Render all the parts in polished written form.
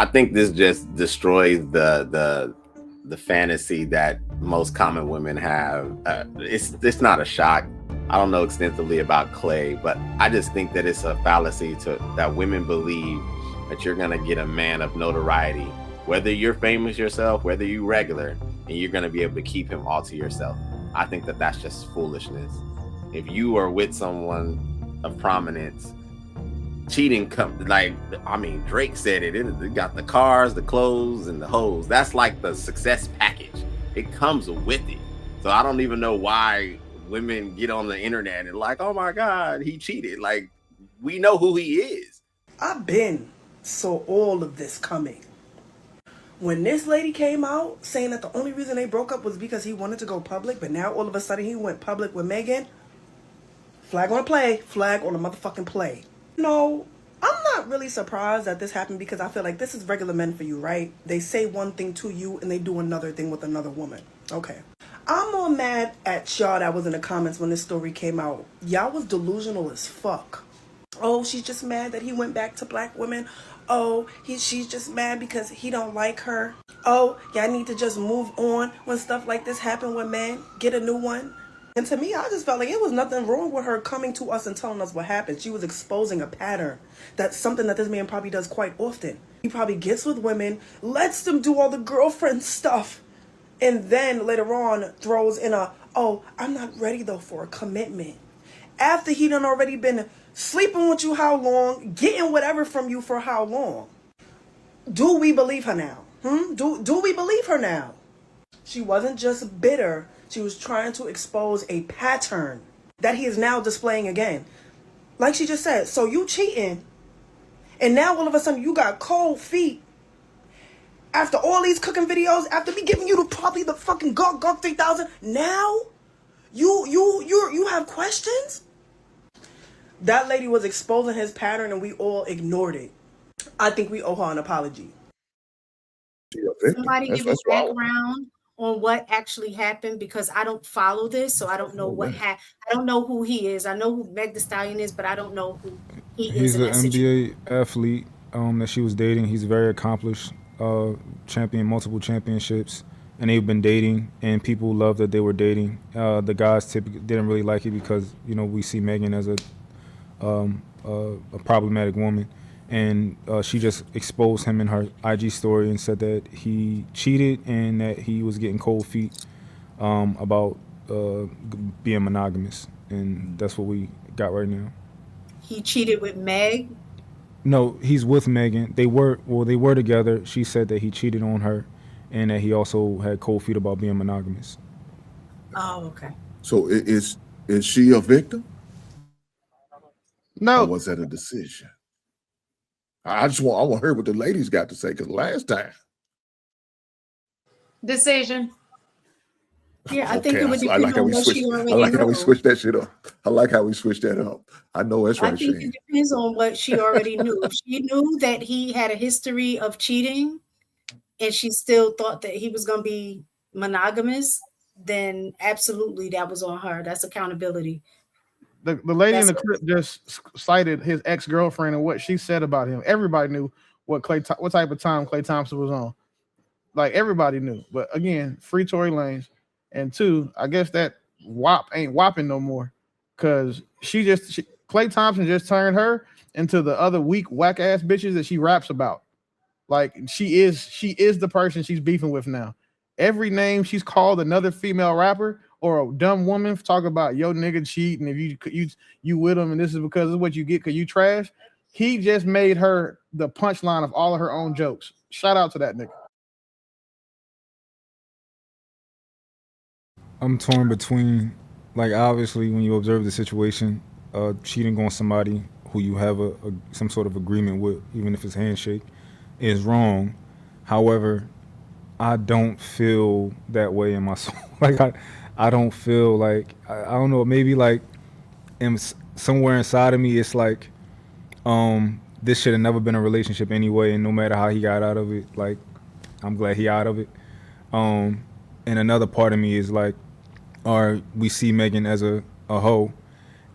I think this just destroys the fantasy that most common women have. It's not a shock. I don't know extensively about Klay, but I just think that it's a fallacy that women believe that you're gonna get a man of notoriety, whether you're famous yourself, whether you're regular, and you're gonna be able to keep him all to yourself. I think that that's just foolishness. If you are with someone of prominence, cheating Drake said it got the cars, the clothes, and the hoes. That's like the success package. It comes with it. So I don't even know why women get on the internet and like, oh my God, he cheated. Like, we know who he is. I've been saw all of this coming. When this lady came out saying that the only reason they broke up was because he wanted to go public, but now all of a sudden he went public with Megan, flag on the play, flag on the motherfucking play. No, I'm not really surprised that this happened because I feel like this is regular men for you, right? They say one thing to you and they do another thing with another woman. Okay. I'm more mad at y'all that was in the comments when this story came out. Y'all was delusional as fuck. Oh, she's just mad that he went back to black women. Oh, she's just mad because he don't like her. Oh, y'all need to just move on when stuff like this happen with men. Get a new one. And to me, I just felt like it was nothing wrong with her coming to us and telling us what happened. She was exposing a pattern. That's something that this man probably does quite often. He probably gets with women, lets them do all the girlfriend stuff, and then later on throws in oh, I'm not ready though for a commitment. After he done already been sleeping with you how long, getting whatever from you for how long. Do we believe her now? Do we believe her now? She wasn't just bitter. She was trying to expose a pattern that he is now displaying again. Like she just said, so you cheating, and now all of a sudden you got cold feet. After all these cooking videos, after me giving you probably the fucking Gawk 3000, now you have questions? That lady was exposing his pattern and we all ignored it. I think we owe her an apology. Somebody give us background on what actually happened, because I don't follow this, so I don't know what happened. I don't know who he is. I know who Megan Thee Stallion is, but I don't know who he is. He's an NBA athlete that she was dating. He's very accomplished, champion multiple championships, and they've been dating, and people love that they were dating. The guys typically didn't really like it because we see Megan as a problematic woman. And she just exposed him in her IG story and said that he cheated and that he was getting cold feet about being monogamous. And that's what we got right now. He cheated with Meg? No, he's with Megan. They were together. She said that he cheated on her and that he also had cold feet about being monogamous. Oh, okay. So is she a victim? No. Or was that a decision? I want to hear what the ladies got to say, because last time. Decision. Yeah, I think it would depend I like how we switched that shit up. I like how we switched that up. I know that's right, Shane. I think it depends on what she already knew. If she knew that he had a history of cheating and she still thought that he was going to be monogamous, then absolutely that was on her. That's accountability. The lady in the clip just cited his ex-girlfriend and what she said about him. Everybody knew what type of time Klay Thompson was on. Like, everybody knew. But again, free Tory Lanez. And two, I guess that WAP ain't whopping no more, because Klay Thompson just turned her into the other weak, whack ass bitches that she raps about. Like, she is the person she's beefing with now. Every name she's called another female rapper or a dumb woman talk about yo nigga cheat, and if you with him and this is because of what you get because you trash. He just made her the punchline of all of her own jokes. Shout out to that nigga. I'm torn between, like, obviously when you observe the situation, cheating on somebody who you have some sort of agreement with, even if it's handshake, is wrong. However, I don't feel that way in my soul. Like, I don't feel like, I don't know, maybe like somewhere inside of me, it's like, this should have never been a relationship anyway, and no matter how he got out of it, like, I'm glad he out of it. And another part of me is like, or we see Megan as a hoe,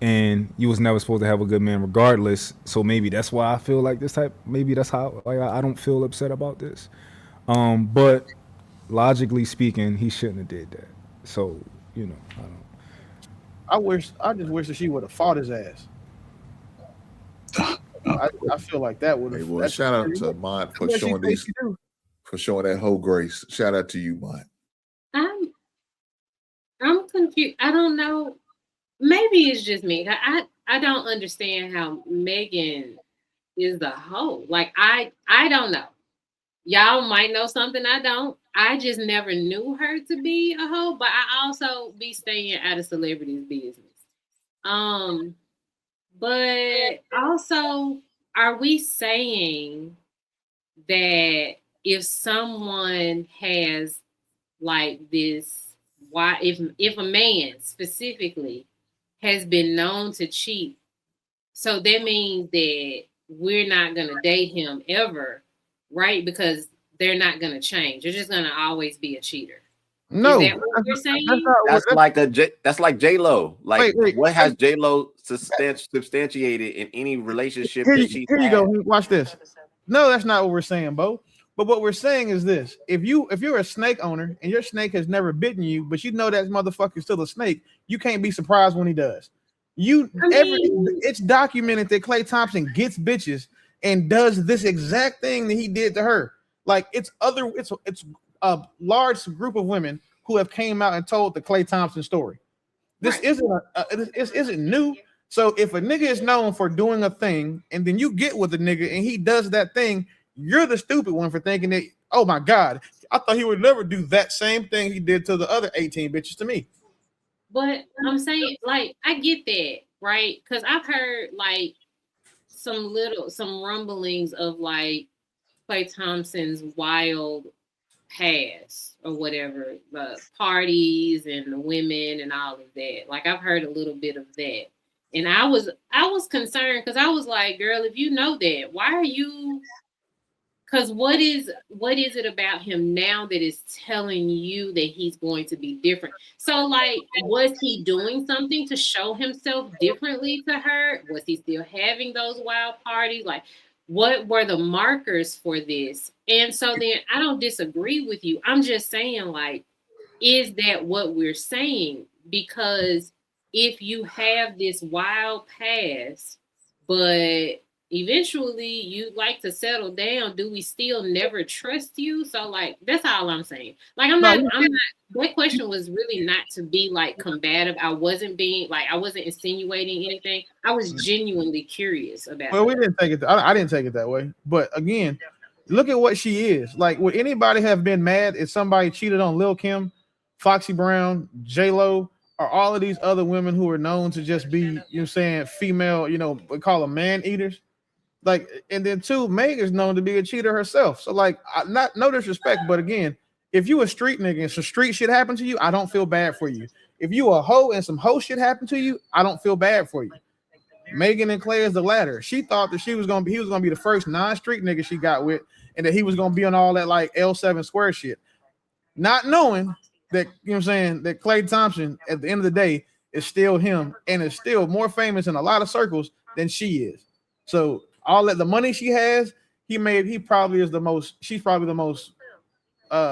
and you was never supposed to have a good man regardless. So maybe that's why I feel like this type. Maybe that's how like I don't feel upset about this. But logically speaking, he shouldn't have did that. So I don't. I just wish that she would have fought his ass. I feel like that would Hey, have. well, shout out to Mont for What she showing thinks these, she do. for showing that whole grace. Shout out to you, Mont. I'm confused. I don't know. Maybe it's just me. I don't understand how Megan is the hoe. Like I don't know. Y'all might know something I don't. I just never knew her to be a hoe, but I also be staying out of celebrities' business. Um, but also, are we saying that if someone has like this, why if a man specifically has been known to cheat, so that means that we're not gonna date him ever, right? Because they're not gonna change. They're just gonna always be a cheater. No, Is that what you're that's saying? not what. That's like J Lo. Like, Wait. what has J Lo substantiated in any relationship that she's Here you had? go. Watch this. No, that's not what we're saying, Bo. But what we're saying is this: if you're a snake owner and your snake has never bitten you, but you know that motherfucker's still a snake, you can't be surprised when he does. It's documented that Klay Thompson gets bitches and does this exact thing that he did to her. Like it's a large group of women who have came out and told the Klay Thompson story. This isn't new. So if a nigga is known for doing a thing and then you get with a nigga and he does that thing, you're the stupid one for thinking that, oh my God, I thought he would never do that same thing he did to the other 18 bitches to me. But I'm saying, like, I get that, right? Because I've heard like some rumblings of like Klay Thompson's wild past or whatever, the parties and the women and all of that. Like I've heard a little bit of that. And I was concerned because I was like, girl, if you know that, why are you? Because what is it about him now that is telling you that he's going to be different? So like, was he doing something to show himself differently to her? Was he still having those wild parties? Like, what were the markers for this? And so then I don't disagree with you. I'm just saying, like, is that what we're saying? Because if you have this wild past, but eventually you like to settle down, do we still never trust you? So like that's all I'm saying. Like I'm not that question was really not to be like combative. I wasn't insinuating anything. I was genuinely curious about Well, we didn't take it. I didn't take it that way. But again, look at what she is. Like, would anybody have been mad if somebody cheated on Lil Kim, Foxy Brown, J Lo, or all of these other women who are known to just be, female, we call them man eaters? Like, and then two, Meg is known to be a cheater herself. So, like, no disrespect, but again, if you a street nigga and some street shit happen to you, I don't feel bad for you. If you a hoe and some hoe shit happen to you, I don't feel bad for you. Megan and Klay is the latter. She thought that he was gonna be the first non-street nigga she got with, and that he was gonna be on all that like L7 square shit, not knowing that that Klay Thompson at the end of the day is still him and is still more famous in a lot of circles than she is. So all that the money she has, she's probably the most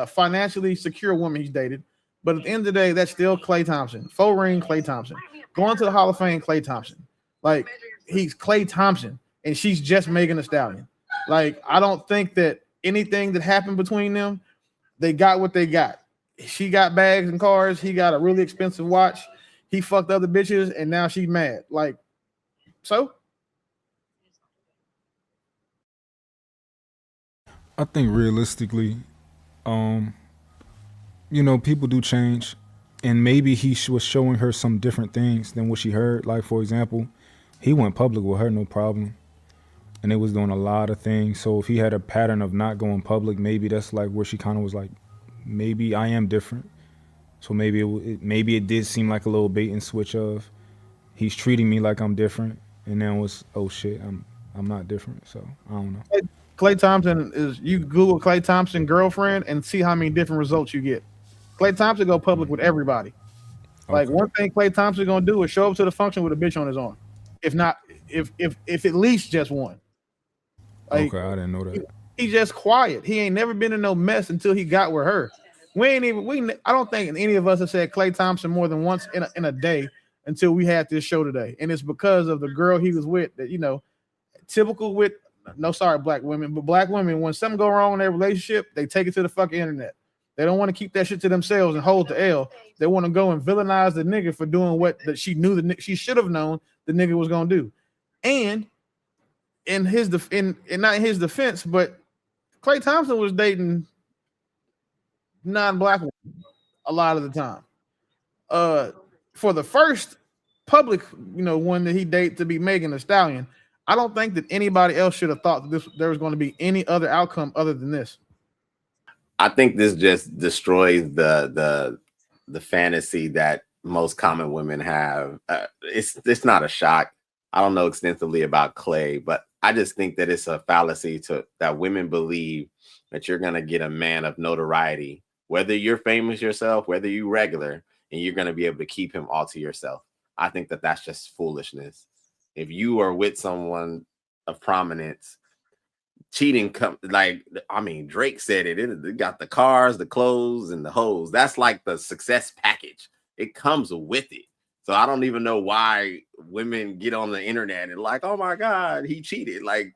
financially secure woman he's dated. But at the end of the day, that's still Klay Thompson. 4-ring Klay Thompson. Going to the Hall of Fame, Klay Thompson. Like, he's Klay Thompson, and she's just Megan Thee Stallion. Like, I don't think that anything that happened between them, they got what they got. She got bags and cars. He got a really expensive watch. He fucked other bitches, and now she's mad. Like, so? I think realistically, people do change, and maybe he was showing her some different things than what she heard. Like, for example, he went public with her, no problem, and they was doing a lot of things. So if he had a pattern of not going public, maybe that's like where she kind of was like, maybe I am different. So maybe it did seem like a little bait and switch of he's treating me like I'm different, and then was, oh shit, I'm not different. So I don't know. Klay Thompson you Google Klay Thompson girlfriend and see how many different results you get. Klay Thompson go public with everybody. Like Okay. one thing Klay Thompson gonna do is show up to the function with a bitch on his arm. If not, if at least just one. Like Okay, I didn't know that. he just quiet. He ain't never been in no mess until he got with her. I don't think any of us have said Klay Thompson more than once in a day until we had this show today. And it's because of the girl he was with that, you know, typical with black women, but black women, when something go wrong in their relationship, they take it to the fucking internet. They don't want to keep that shit to themselves and hold the L. They want to go and villainize the nigga for doing what that she knew she should have known the nigga was gonna do. And in not in his defense, but Klay Thompson was dating non-black women a lot of the time. For the first public, one that he dated to be Megan Thee Stallion, I don't think that anybody else should have thought that there was going to be any other outcome other than this. I think this just destroys the fantasy that most common women have. It's not a shock. I don't know extensively about Klay, but I just think that it's a fallacy that women believe that you're gonna get a man of notoriety, whether you're famous yourself, whether you're regular, and you're gonna be able to keep him all to yourself. I think that that's just foolishness. If you are with someone of prominence, cheating Drake said it got the cars, the clothes, and the hoes. That's like the success package. It comes with it. So I don't even know why women get on the internet and like, oh my God, he cheated. Like,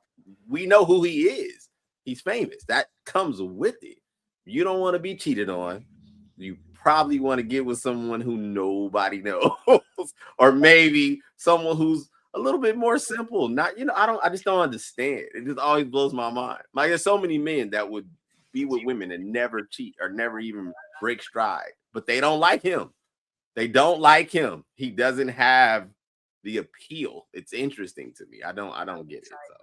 we know who he is. He's famous. That comes with it. You don't want to be cheated on. You probably want to get with someone who nobody knows, or maybe someone who's a little bit more simple. I just don't understand. It just always blows my mind. Like, there's so many men that would be with women and never cheat or never even break stride, but they don't like him. They don't like him. He doesn't have the appeal. It's interesting to me. I don't get it. So.